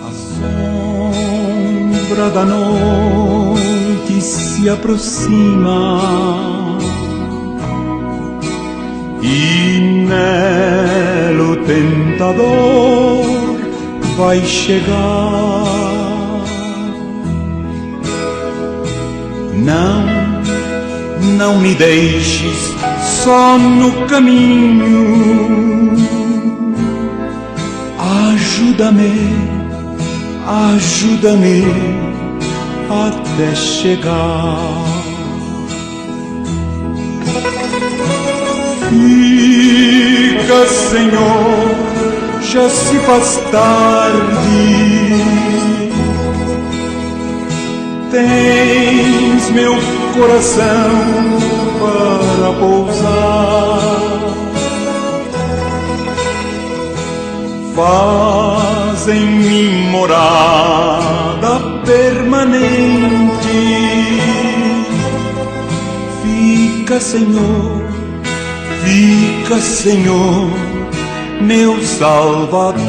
A sombra da noite se aproxima e nela o tentador vai chegar. Não me deixes só no caminho. Ajuda-me até chegar. Fica, Senhor, já se faz tarde. Tens meu coração para pousar. Faz em mim morada permanente. Fica, Senhor, meu Salvador.